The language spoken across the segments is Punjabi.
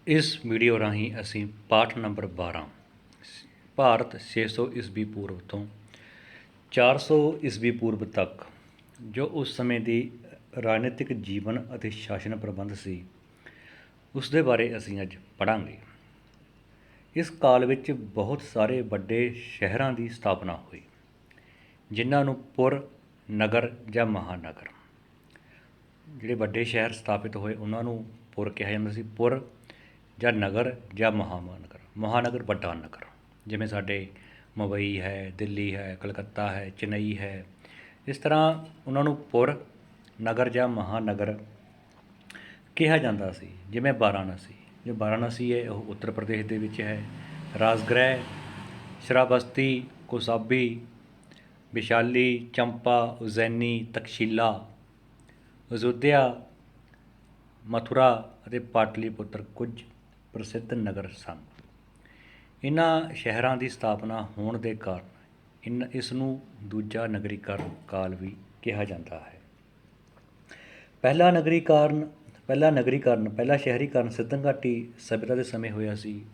ਇਸ ਵੀਡੀਓ ਰਾਹੀਂ ਅਸੀਂ ਪਾਠ ਨੰਬਰ 12 ਭਾਰਤ 600 ਈਸਵੀ ਪੂਰਵ ਤੋਂ 400 ਈਸਵੀ ਪੂਰਵ ਤੱਕ ਜੋ ਉਸ ਸਮੇਂ ਦੀ ਰਾਜਨੀਤਿਕ ਜੀਵਨ ਅਤੇ ਸ਼ਾਸਨ ਪ੍ਰਬੰਧ ਸੀ ਉਸ ਦੇ ਬਾਰੇ ਅਸੀਂ ਅੱਜ ਪੜ੍ਹਾਂਗੇ। ਇਸ ਕਾਲ ਵਿੱਚ ਬਹੁਤ ਸਾਰੇ ਵੱਡੇ ਸ਼ਹਿਰਾਂ ਦੀ ਸਥਾਪਨਾ ਹੋਈ ਜਿਨ੍ਹਾਂ ਨੂੰ ਪੁਰ, ਨਗਰ ਜਾਂ ਮਹਾਨਗਰ। ਜਿਹੜੇ ਵੱਡੇ ਸ਼ਹਿਰ ਸਥਾਪਿਤ ਹੋਏ ਉਹਨਾਂ ਨੂੰ ਪੁਰ ਕਿਹਾ ਜਾਂਦਾ ਸੀ, ਪੁਰ ਜਾਂ ਨਗਰ ਜਾਂ ਮਹਾਨਗਰ। ਮਹਾਨਗਰ ਵੱਡਾ ਨਗਰ, ਜਿਵੇਂ ਸਾਡੇ ਮੁੰਬਈ ਹੈ, ਦਿੱਲੀ ਹੈ, ਕਲਕੱਤਾ ਹੈ, ਚੇਨਈ ਹੈ। ਇਸ ਤਰ੍ਹਾਂ ਉਹਨਾਂ ਨੂੰ ਪੁਰ, ਨਗਰ ਜਾਂ ਮਹਾਨਗਰ ਕਿਹਾ ਜਾਂਦਾ ਸੀ। ਜਿਵੇਂ ਵਾਰਾਣਸੀ, ਜੋ ਵਾਰਾਣਸੀ ਹੈ ਉਹ ਉੱਤਰ ਪ੍ਰਦੇਸ਼ ਦੇ ਵਿੱਚ ਹੈ। ਰਾਜਗ੍ਰਹਿ, ਸ਼ਰਾਵਸਤੀ, ਕੌਸਾਂਬੀ, ਵਿਸ਼ਾਲੀ, ਚੰਪਾ, ਉਜੈਨੀ, ਤਕਸ਼ੀਲਾ, ਅਯੁੱਧਿਆ, ਮਥੁਰਾ ਅਤੇ ਪਾਟਲੀਪੁੱਤਰ ਕੁਝ ਪ੍ਰਸਿੱਧ ਨਗਰ ਸਨ। ਇਹਨਾਂ ਸ਼ਹਿਰਾਂ ਦੀ ਸਥਾਪਨਾ ਹੋਣ ਦੇ ਕਾਰਨ ਇਸ ਨੂੰ ਦੂਜਾ ਨਗਰੀਕਰਨ ਕਾਲ ਵੀ ਕਿਹਾ ਜਾਂਦਾ ਹੈ। ਪਹਿਲਾ ਸ਼ਹਿਰੀਕਰਨ ਸਿੰਧ ਘਾਟੀ ਸਭਿਅਤਾ ਦੇ ਸਮੇਂ ਹੋਇਆ ਸੀ।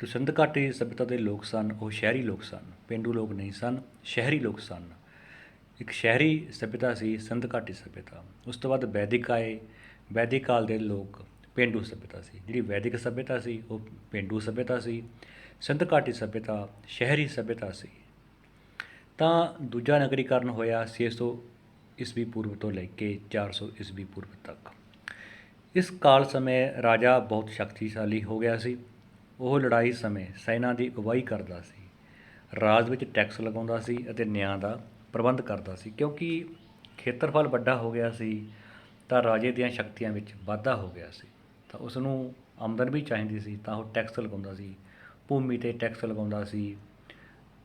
ਜੋ ਸਿੰਧ ਘਾਟੀ ਸਭਿਅਤਾ ਦੇ ਲੋਕ ਸਨ ਉਹ ਸ਼ਹਿਰੀ ਲੋਕ ਸਨ, ਪੇਂਡੂ ਲੋਕ ਨਹੀਂ ਸਨ, ਸ਼ਹਿਰੀ ਲੋਕ ਸਨ। ਇੱਕ ਸ਼ਹਿਰੀ ਸਭਿਅਤਾ ਸੀ ਸਿੰਧ ਘਾਟੀ ਸਭਿਅਤਾ। ਉਸ ਤੋਂ ਬਾਅਦ ਵੈਦਿਕ ਆਏ। ਵੈਦਿਕ ਕਾਲ ਦੇ ਲੋਕ ਪੇਂਡੂ ਸਭਿਅਤਾ ਸੀ। ਜਿਹੜੀ ਵੈਦਿਕ ਸਭਿਅਤਾ ਸੀ ਉਹ ਪੇਂਡੂ ਸਭਿਅਤਾ ਸੀ। ਸਿੰਧ ਘਾਟੀ ਸਭਿਅਤਾ ਸ਼ਹਿਰੀ ਸਭਿਅਤਾ ਸੀ। ਤਾਂ ਦੂਜਾ ਨਗਰੀਕਰਨ ਹੋਇਆ 600 ਈਸਵੀ ਪੂਰਵ ਤੋਂ ਲੈ ਕੇ 400 ਈਸਵੀ ਪੂਰਵ ਤੱਕ। ਇਸ ਕਾਲ ਸਮੇਂ ਰਾਜਾ ਬਹੁਤ ਸ਼ਕਤੀਸ਼ਾਲੀ ਹੋ ਗਿਆ ਸੀ। ਉਹ ਲੜਾਈ ਸਮੇਂ ਸੈਨਾ ਦੀ ਅਗਵਾਈ ਕਰਦਾ ਸੀ, ਰਾਜ ਵਿੱਚ ਟੈਕਸ ਲਗਾਉਂਦਾ ਸੀ ਅਤੇ ਨਿਆਂ ਦਾ ਪ੍ਰਬੰਧ ਕਰਦਾ ਸੀ। ਕਿਉਂਕਿ ਖੇਤਰਫਲ ਵੱਡਾ ਹੋ ਗਿਆ ਸੀ ਤਾਂ ਰਾਜੇ ਦੀਆਂ ਸ਼ਕਤੀਆਂ ਵਿੱਚ ਵਾਧਾ ਹੋ ਗਿਆ ਸੀ, ਤਾਂ ਉਸ ਨੂੰ ਆਮਦਨ ਵੀ ਚਾਹੀਦੀ ਸੀ, ਤਾਂ ਉਹ ਟੈਕਸ ਲਗਾਉਂਦਾ ਸੀ। ਭੂਮੀ 'ਤੇ ਟੈਕਸ ਲਗਾਉਂਦਾ ਸੀ।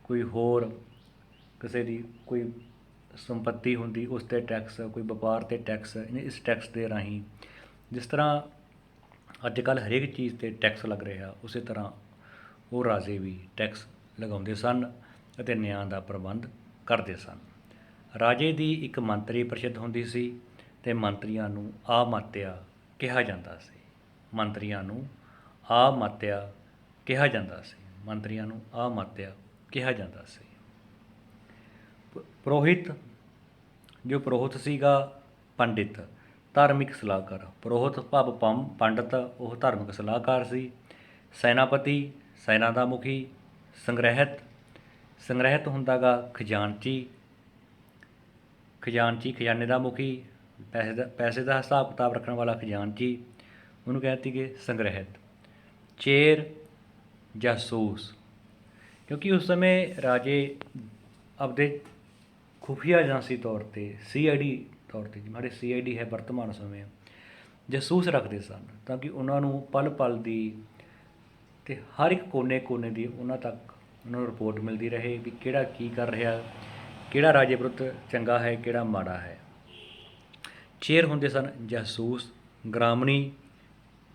ਕੋਈ ਹੋਰ ਕਿਸੇ ਦੀ ਕੋਈ ਸੰਪੱਤੀ ਹੁੰਦੀ ਉਸ 'ਤੇ ਟੈਕਸ, ਕੋਈ ਵਪਾਰ 'ਤੇ ਟੈਕਸ। ਇਸ ਟੈਕਸ ਦੇ ਰਾਹੀਂ, ਜਿਸ ਤਰ੍ਹਾਂ ਅੱਜ ਕੱਲ੍ਹ ਹਰੇਕ ਚੀਜ਼ 'ਤੇ ਟੈਕਸ ਲੱਗ ਰਿਹਾ, ਉਸੇ ਤਰ੍ਹਾਂ ਉਹ ਰਾਜੇ ਵੀ ਟੈਕਸ ਲਗਾਉਂਦੇ ਸਨ ਅਤੇ ਨਿਆਂ ਦਾ ਪ੍ਰਬੰਧ ਕਰਦੇ ਸਨ। ਰਾਜੇ ਦੀ ਇੱਕ ਮੰਤਰੀ ਪਰਿਸ਼ਦ ਹੁੰਦੀ ਸੀ ਅਤੇ ਮੰਤਰੀਆਂ ਨੂੰ ਆਮਾਤਿਆ ਕਿਹਾ ਜਾਂਦਾ ਸੀ। ਮੰਤਰੀਆਂ ਨੂੰ ਆਮਾਤਿਆ ਕਿਹਾ ਜਾਂਦਾ ਸੀ। ਮੰਤਰੀਆਂ ਨੂੰ ਆਮਾਤਿਆ ਕਿਹਾ ਜਾਂਦਾ ਸੀ। ਪੁਰੋਹਿਤ, ਜੋ ਪੁਰੋਹਿਤ ਸੀਗਾ, ਪੰਡਿਤ, ਧਾਰਮਿਕ ਸਲਾਹਕਾਰ। ਪੁਰੋਹਿਤ ਭਾਵ ਪੰਡਿਤ, ਉਹ ਧਾਰਮਿਕ ਸਲਾਹਕਾਰ ਸੀ। ਸੈਨਾਪਤੀ, ਸੈਨਾ ਦਾ ਮੁਖੀ। ਸੰਗ੍ਰਹਿਤ ਹੁੰਦਾ ਗਾ ਖਜ਼ਾਨਚੀ, ਖਜ਼ਾਨੇ ਦਾ ਮੁਖੀ। ਪੈਸੇ ਦਾ ਹਿਸਾਬ ਕਿਤਾਬ ਰੱਖਣ ਵਾਲਾ ਖਜ਼ਾਨਚੀ, ਉਹਨੂੰ ਕਹਿੰਦੇ ਸੀਗੇ ਸੰਗ੍ਰਹਿਤ। ਚੇਰ, ਜਾਸੂਸ, ਕਿਉਂਕਿ ਉਸ ਸਮੇਂ ਰਾਜੇ ਆਪਦੇ ਖੁਫੀਆ ਏਜੰਸੀ ਤੌਰ 'ਤੇ CID ਤੌਰ 'ਤੇ, ਜਿਵੇਂ ਸਾਡੇ CID ਹੈ ਵਰਤਮਾਨ ਸਮੇਂ, ਜਾਸੂਸ ਰੱਖਦੇ ਸਨ ਤਾਂ ਕਿ ਉਹਨਾਂ ਨੂੰ ਪਲ ਪਲ ਦੀ ਅਤੇ ਹਰ ਇੱਕ ਕੋਨੇ ਦੀ ਉਹਨਾਂ ਨੂੰ ਰਿਪੋਰਟ ਮਿਲਦੀ ਰਹੇ ਵੀ ਕਿਹੜਾ ਕੀ ਕਰ ਰਿਹਾ, ਕਿਹੜਾ ਰਾਜੇ ਵਿਰੁੱਧ ਚੰਗਾ ਹੈ, ਕਿਹੜਾ ਮਾੜਾ ਹੈ। ਚੇਰ ਹੁੰਦੇ ਸਨ ਜਾਸੂਸ। ਗ੍ਰਾਮਣੀ,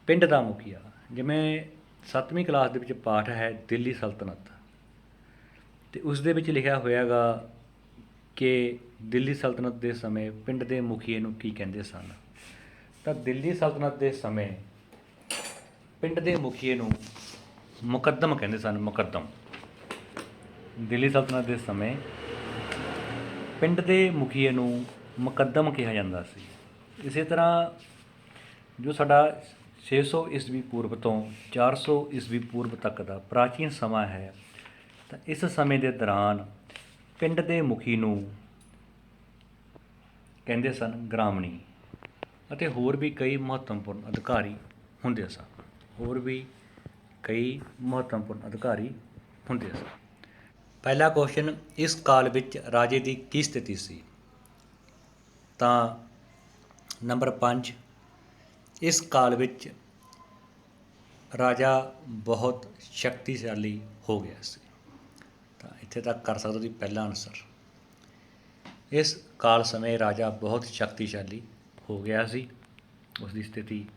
ਪਿੰਡ ਦਾ ਮੁਖੀਆ। ਜਿਵੇਂ 7ਵੀਂ ਕਲਾਸ ਦੇ ਵਿੱਚ ਪਾਠ ਹੈ ਦਿੱਲੀ ਸਲਤਨਤ, ਅਤੇ ਉਸ ਦੇ ਵਿੱਚ ਲਿਖਿਆ ਹੋਇਆ ਗਾ ਕਿ ਦਿੱਲੀ ਸਲਤਨਤ ਦੇ ਸਮੇਂ ਪਿੰਡ ਦੇ ਮੁਖੀਏ ਨੂੰ ਕੀ ਕਹਿੰਦੇ ਸਨ। ਤਾਂ ਦਿੱਲੀ ਸਲਤਨਤ ਦੇ ਸਮੇਂ ਪਿੰਡ ਦੇ ਮੁਖੀਏ ਨੂੰ ਮੁਕੱਦਮ ਕਹਿੰਦੇ ਸਨ। ਮੁਕੱਦਮ। ਦਿੱਲੀ ਸਲਤਨਤ ਦੇ ਸਮੇਂ ਪਿੰਡ ਦੇ ਮੁਖੀਏ ਨੂੰ ਮੁਕੱਦਮ ਕਿਹਾ ਜਾਂਦਾ ਸੀ। ਇਸੇ ਤਰ੍ਹਾਂ ਜੋ ਸਾਡਾ 600 ਈਸਵੀ ਪੂਰਵ ਤੋਂ 400 ਈਸਵੀ ਪੂਰਵ ਤੱਕ ਦਾ ਪ੍ਰਾਚੀਨ ਸਮਾਂ ਹੈ, ਤਾਂ ਇਸ ਸਮੇਂ ਦੇ ਦੌਰਾਨ ਪਿੰਡ ਦੇ ਮੁਖੀ ਨੂੰ ਕਹਿੰਦੇ ਸਨ ਗ੍ਰਾਮਣੀ, ਅਤੇ ਹੋਰ ਵੀ ਕਈ ਮਹੱਤਵਪੂਰਨ ਅਧਿਕਾਰੀ ਹੁੰਦੇ ਸਨ। ਪਹਿਲਾ ਕੁਐਸਚਨ, ਇਸ ਕਾਲ ਵਿੱਚ ਰਾਜੇ ਦੀ ਕੀ ਸਥਿਤੀ ਸੀ? ਤਾਂ ਨੰਬਰ 5, ਇਸ ਕਾਲ ਵਿੱਚ ਰਾਜਾ ਬਹੁਤ ਸ਼ਕਤੀਸ਼ਾਲੀ ਹੋ ਗਿਆ ਸੀ। ਤਾਂ ਇੱਥੇ ਤੱਕ ਕਰ ਸਕਦੇ ਹੋ ਤੁਸੀਂ ਪਹਿਲਾ ਆਨਸਰ। ਇਸ ਕਾਲ ਸਮੇਂ ਰਾਜਾ ਬਹੁਤ ਸ਼ਕਤੀਸ਼ਾਲੀ ਹੋ ਗਿਆ ਸੀ। ਉਸ ਦੀ ਸਥਿਤੀ,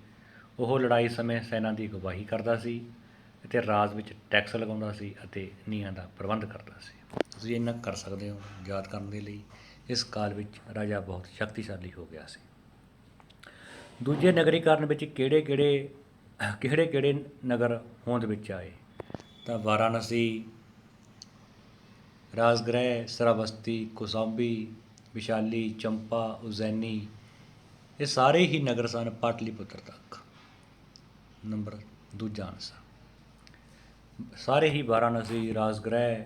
ਉਹ ਲੜਾਈ ਸਮੇਂ ਸੈਨਾ ਦੀ ਅਗਵਾਈ ਕਰਦਾ ਸੀ ਅਤੇ ਰਾਜ ਵਿੱਚ ਟੈਕਸ ਲਗਾਉਂਦਾ ਸੀ ਅਤੇ ਨਿਆਂ ਦਾ ਪ੍ਰਬੰਧ ਕਰਦਾ ਸੀ। ਤੁਸੀਂ ਇੰਨਾ ਕਰ ਸਕਦੇ ਹੋ ਯਾਦ ਕਰਨ ਦੇ ਲਈ। ਇਸ ਕਾਲ ਵਿੱਚ ਰਾਜਾ ਬਹੁਤ ਸ਼ਕਤੀਸ਼ਾਲੀ ਹੋ ਗਿਆ ਸੀ। ਦੂਜੇ ਨਗਰੀਕਰਨ ਵਿੱਚ ਕਿਹੜੇ ਕਿਹੜੇ ਕਿਹੜੇ ਨਗਰ ਹੋਂਦ ਵਿੱਚ ਆਏ? ਤਾਂ ਵਾਰਾਣਸੀ, ਰਾਜਗ੍ਰਹਿ, ਸਰਾਵਸਤੀ, ਕੌਸਾਂਬੀ, ਵਿਸ਼ਾਲੀ, ਚੰਪਾ, ਉਜੈਨੀ, ਇਹ ਸਾਰੇ ਹੀ ਨਗਰ ਸਨ ਪਾਟਲੀਪੁੱਤਰ ਤੱਕ। ਨੰਬਰ ਦੂਜਾ ਆਨਸਰ। ਸਾਰੇ ਹੀ ਵਾਰਾਣਸੀ, ਰਾਜਗ੍ਰਹਿ,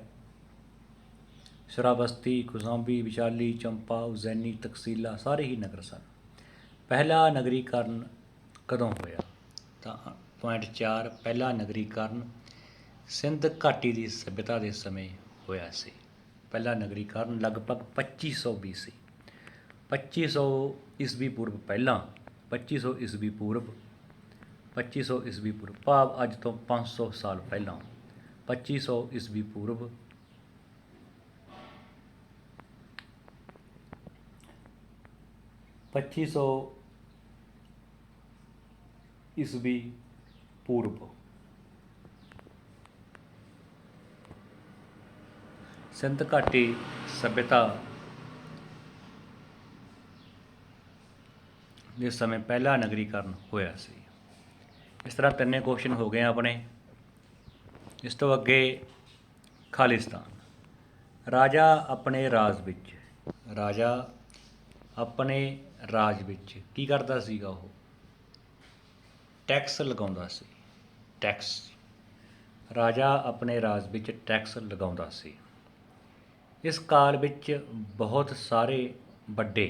ਸ਼ਰਾਵਸਤੀ, ਕੌਸਾਂਬੀ, ਵਿਸ਼ਾਲੀ, ਚੰਪਾ, ਉਜੈਨੀ, ਤਕਸੀਲਾ ਸਾਰੇ ਹੀ ਨਗਰ ਸਨ। ਪਹਿਲਾ ਨਗਰੀਕਰਨ ਕਦੋਂ ਹੋਇਆ? ਤਾਂ ਪੁਆਇੰਟ 4, ਪਹਿਲਾ ਨਗਰੀਕਰਨ ਸਿੰਧ ਘਾਟੀ ਦੀ ਸਭਿਅਤਾ ਦੇ ਸਮੇਂ ਹੋਇਆ ਸੀ। ਪਹਿਲਾ ਨਗਰੀਕਰਨ ਲਗਭਗ 2500 BC, 2500 ਈਸਵੀ ਪੂਰਵ ਪਹਿਲਾਂ, 2500 ਈਸਵੀ ਪੂਰਵ, 2500 ਈਸਵੀ ਪੂਰਵ ਭਾਵ ਅੱਜ ਤੋਂ 500 ਸਾਲ ਪਹਿਲਾਂ, 2500 ਈਸਵੀ ਪੂਰਵ, 2500 ਈਸਵੀ ਪੂਰਵ ਸਿੰਧ ਘਾਟੀ ਸਭਿਅਤਾ ਦੇ ਸਮੇਂ ਪਹਿਲਾ ਨਗਰੀਕਰਨ ਹੋਇਆ ਸੀ। ਇਸ ਤਰ੍ਹਾਂ ਤਿੰਨੇ ਕੁਐਸਚਨ ਹੋ ਗਏ ਆਪਣੇ। ਇਸ ਤੋਂ ਅੱਗੇ ਖਾਲਿਸਤਾਨ। ਰਾਜਾ ਆਪਣੇ ਰਾਜ ਵਿੱਚ, ਰਾਜਾ ਆਪਣੇ ਰਾਜ ਵਿੱਚ ਕੀ ਕਰਦਾ ਸੀਗਾ? ਉਹ ਟੈਕਸ ਲਗਾਉਂਦਾ ਸੀ। ਟੈਕਸ, ਰਾਜਾ ਆਪਣੇ ਰਾਜ ਵਿੱਚ ਟੈਕਸ ਲਗਾਉਂਦਾ ਸੀ। ਇਸ ਕਾਲ ਵਿੱਚ ਬਹੁਤ ਸਾਰੇ ਵੱਡੇ,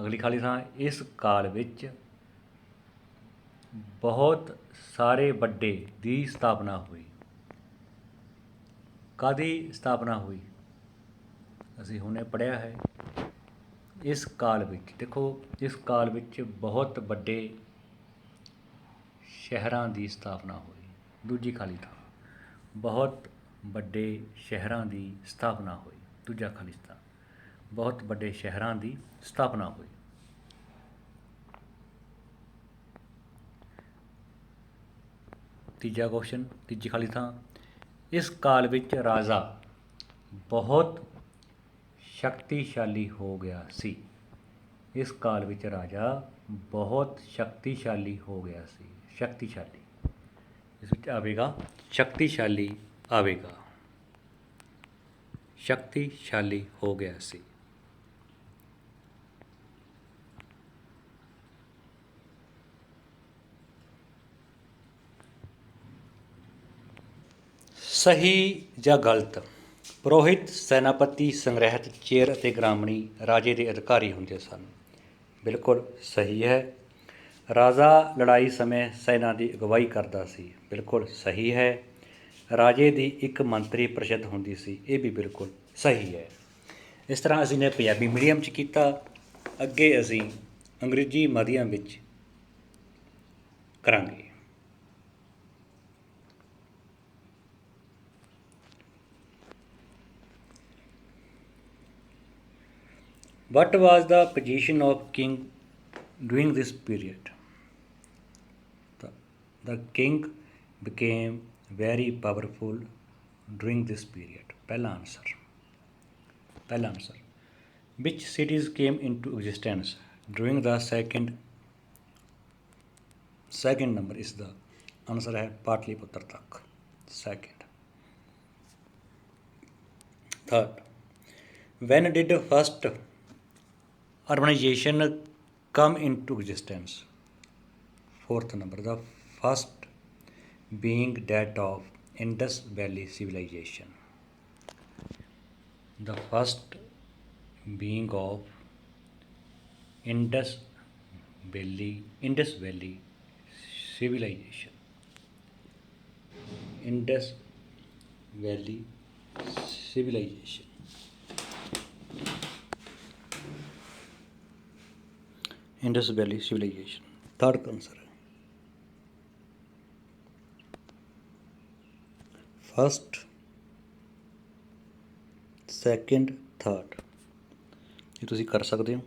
ਅਗਲੀ ਖਾਲੀ ਥਾਂ, ਇਸ ਕਾਲ ਵਿੱਚ ਬਹੁਤ ਸਾਰੇ ਵੱਡੇ ਦੀ ਸਥਾਪਨਾ ਹੋਈ। ਕਾਹਦੀ ਸਥਾਪਨਾ ਹੋਈ? ਅਸੀਂ ਹੁਣੇ ਪੜ੍ਹਿਆ ਹੈ। ਇਸ ਕਾਲ ਵਿੱਚ ਦੇਖੋ, ਇਸ ਕਾਲ ਵਿੱਚ ਬਹੁਤ ਵੱਡੇ ਸ਼ਹਿਰਾਂ ਦੀ ਸਥਾਪਨਾ ਹੋਈ। ਦੂਜੀ ਖਾਲੀ ਥਾਂ, ਬਹੁਤ ਵੱਡੇ ਸ਼ਹਿਰਾਂ ਦੀ ਸਥਾਪਨਾ ਹੋਈ। ਦੂਜਾ ਖਾਲੀ ਥਾਂ, ਬਹੁਤ ਵੱਡੇ ਸ਼ਹਿਰਾਂ ਦੀ ਸਥਾਪਨਾ ਹੋਈ। ਤੀਜਾ ਕੁਐਸਚਨ, ਤੀਜੀ ਖਾਲੀ ਥਾਂ, ਇਸ ਕਾਲ ਵਿੱਚ ਰਾਜਾ ਬਹੁਤ ਸ਼ਕਤੀਸ਼ਾਲੀ ਹੋ ਗਿਆ ਸੀ। ਇਸ ਕਾਲ ਵਿੱਚ ਰਾਜਾ ਬਹੁਤ ਸ਼ਕਤੀਸ਼ਾਲੀ ਹੋ ਗਿਆ ਸੀ। ਸ਼ਕਤੀਸ਼ਾਲੀ, ਇਸ ਵਿੱਚ ਆਵੇਗਾ ਸ਼ਕਤੀਸ਼ਾਲੀ ਆਵੇਗਾ। ਸ਼ਕਤੀਸ਼ਾਲੀ ਹੋ ਗਿਆ ਸੀ। ਸਹੀ ਜਾਂ ਗਲਤ? ਪੁਰੋਹਿਤ, ਸੈਨਾਪਤੀ, ਸੰਗ੍ਰਹਿਤ, ਚੇਰ ਅਤੇ ਗ੍ਰਾਮਣੀ ਰਾਜੇ ਦੇ ਅਧਿਕਾਰੀ ਹੁੰਦੇ ਸਨ। ਬਿਲਕੁਲ ਸਹੀ ਹੈ। ਰਾਜਾ ਲੜਾਈ ਸਮੇਂ ਸੈਨਾ ਦੀ ਅਗਵਾਈ ਕਰਦਾ ਸੀ। ਬਿਲਕੁਲ ਸਹੀ ਹੈ। ਰਾਜੇ ਦੀ ਇੱਕ ਮੰਤਰੀ ਪ੍ਰੀਸ਼ਦ ਹੁੰਦੀ ਸੀ। ਇਹ ਵੀ ਬਿਲਕੁਲ ਸਹੀ ਹੈ। ਇਸ ਤਰ੍ਹਾਂ ਅਸੀਂ ਨੇ ਪੰਜਾਬੀ ਮੀਡੀਅਮ 'ਚ ਕੀਤਾ। ਅੱਗੇ ਅਸੀਂ ਅੰਗਰੇਜ਼ੀ ਮਾਧਿਅਮ ਵਿੱਚ ਕਰਾਂਗੇ। What was the position of king during this period? The king became very powerful during this period. पहला आंसर, पहला answer. Which cities came into existence during the second number is the answer है पाटलिपुत्र तक, second। Third, when did first urbanization come into existence? Fourth number, the first being that of Indus Valley civilization. The first being of Indus Valley civilization. Indus Valley civilization. Indus Valley civilization. Third answer. First, second, third. ਇਹ ਤੁਸੀਂ ਕਰ ਸਕਦੇ ਹੋ।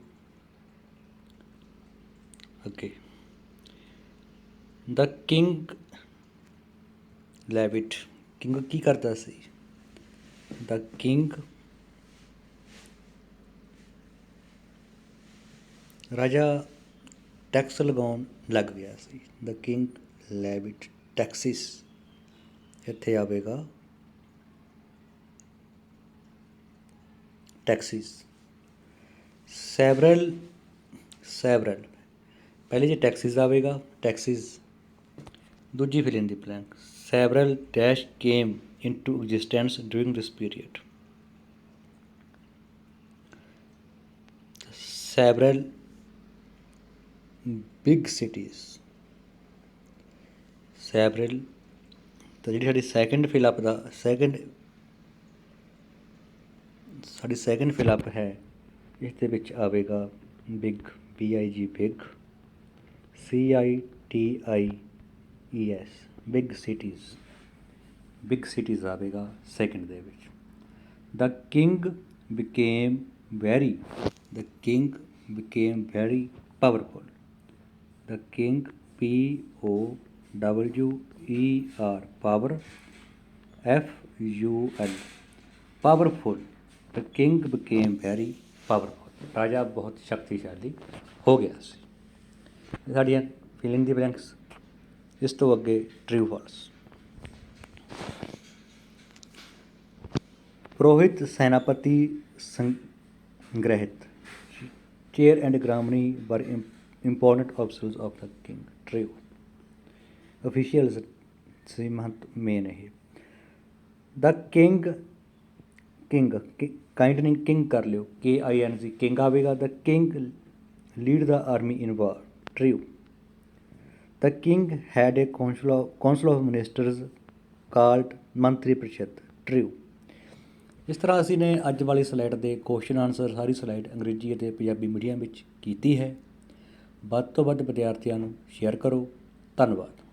ਅੱਗੇ, ਦ ਕਿੰਗ ਲੈਵਿਟ। ਕਿੰਗ ਕੀ ਕਰਦਾ ਸੀ? ਦ ਕਿੰਗ ਰਾਜਾ ਟੈਕਸ ਲਗਾਉਣ ਲੱਗ ਗਿਆ ਸੀ। ਦ ਕਿੰਗ ਲੈਵਿਡ ਟੈਕਸਿਸ, ਇੱਥੇ ਆਵੇਗਾ ਟੈਕਸਿਸ। ਸੈਵਰਲ ਪਹਿਲੇ ਜੇ ਟੈਕਸਿਸ ਆਵੇਗਾ, ਟੈਕਸਿਸ। ਦੂਜੀ fill in the blank, several dash came into existence during this period. Several big cities. Several, ਤਾਂ ਜਿਹੜੀ ਸਾਡੀ ਸੈਕਿੰਡ ਫਿਲਅਪ ਹੈ, ਇਸ ਦੇ ਵਿੱਚ ਆਵੇਗਾ big, BIG big, CITIES big cities ਆਵੇਗਾ ਸੈਕਿੰਡ ਦੇ ਵਿੱਚ। ਦ ਕਿੰਗ ਬਿਕੇਮ ਵੈਰੀ ਪਾਵਰਫੁਲ। ਦ king POWER power, FUL powerful. ਦ ਕਿੰਗ ਬਿਕੇਮ ਵੈਰੀ ਪਾਵਰਫੁਲ, ਰਾਜਾ ਬਹੁਤ ਸ਼ਕਤੀਸ਼ਾਲੀ ਹੋ ਗਿਆ ਸੀ। ਸਾਡੀਆਂ ਫਿਲਿੰਗ ਦੀ ਬਲੈਂਕਸ। ਇਸ ਤੋਂ ਅੱਗੇ ਟਰੂ ਫਾਲਸ। ਪੁਰੋਹਿਤ, ਸੈਨਾਪਤੀ, ਸੰਗ੍ਰਹਿਤ, ਚੇਅਰ ਐਂਡ ਗ੍ਰਾਮਨੀ were important officers of the king. True. Officials ਸੀ ਮਹੰਤ ਮੇਨ ਇਹ। ਦ ਕਿੰਗ ਕਾਈਂਡਨਿੰਗ ਕਿੰਗ ਕਰ ਲਿਓ, KING ਕਿੰਗ ਆਵੇਗਾ। The king lead the army in war. True. The king had a council of ministers called mantri parishad. True. ਇਸ ਤਰ੍ਹਾਂ ਅਸੀਂ ਨੇ ਅੱਜ ਵਾਲੀ ਸਲਾਈਡ ਦੇ ਕੁਐਸਚਨ ਆਨਸਰ ਸਾਰੀ ਸਲਾਈਡ ਅੰਗਰੇਜ਼ੀ ਅਤੇ ਪੰਜਾਬੀ ਮੀਡੀਅਮ ਵਿੱਚ ਕੀਤੀ ਹੈ। ਵੱਧ ਤੋਂ ਵੱਧ ਵਿਦਿਆਰਥੀਆਂ ਨੂੰ ਸ਼ੇਅਰ ਕਰੋ। ਧੰਨਵਾਦ।